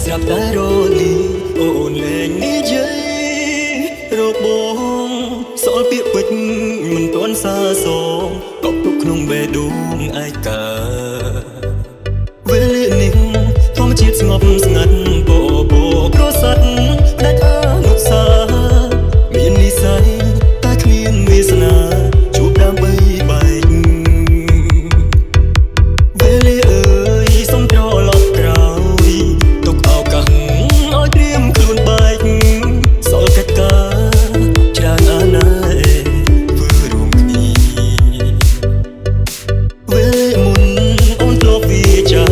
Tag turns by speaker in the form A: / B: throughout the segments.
A: ស្រាប់តែរលីអូនលែងនិយាយរបងសល់ពាក្យពេចន៍មិនទាន់សាសងកប់ទុកក្នុងបេះដូងឯកាវេលានេះធម្មជាតិស្ងប់ស្ងាត់បបក្រសាត់ដាច់អនុសាមាននិស័យតែគ្មានវាសនាជួបដើម្បីបែកវេលាអើយសុំត្រឡប់ក្រោយទុកឱកាសឲ្យត្រៀមខ្លួនបែកសល់កិច្ចការច្រើនអាណើធ្វើរួមគ្នាវេលាមុនអូនធ្លាប់វាចា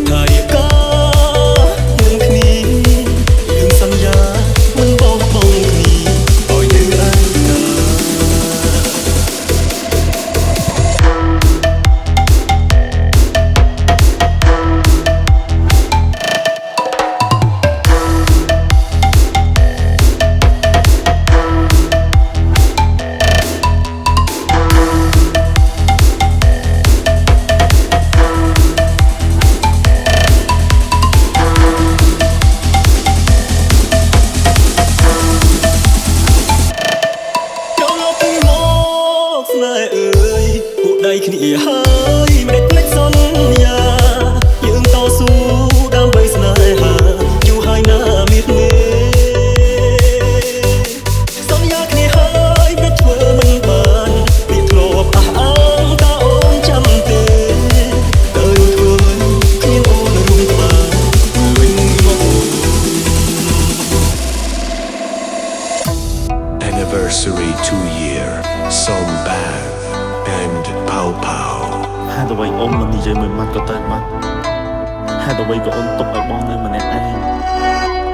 A: ថារៀបការនឹងគ្នាយើងសន្យាមិនបោះបង់គ្នាឲ្យនៅឯណា ដៃគ្នាហើយមិនភ្លេចសន្យាយើងតស៊ូដើម្បីស្នេហាយូរហើយណាមាសមេសន្យាគ្នាហើយមិនធ្វើមិនបានវាធ្លាប់អះអាងតើអូនចាំទេតើធ្វើមិនគ្មានអូនរួមក្បែរវិញមក
B: Anniversary 2-year Som Bang and Pow Pow
C: ហេតុអ្វីអូនមិននិយាយមួយម៉ាត់ក៏ទៅម៉ាត់ហេតុអ្វីក៏អូនទុកឲ្យបងនៅម្នាក់ឯង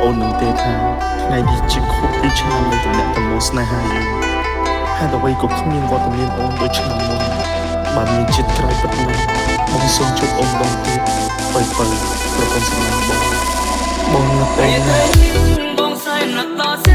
C: អូននឹងទេថាថ្ងៃនេះជាខួប2ឆ្នាំនៃទំនាក់ទំនងស្នេហាយើងហេតុអ្វីក៏គ្មានវត្តមានអូនដូចឆ្នាំមុនបើមានចិត្តក្រៃពិតណាស់បងសូមជួបអូនបងទៀតបើប្រពន្ធសម្រាប់បងណាស់អូនណា
D: បងសែនណាស់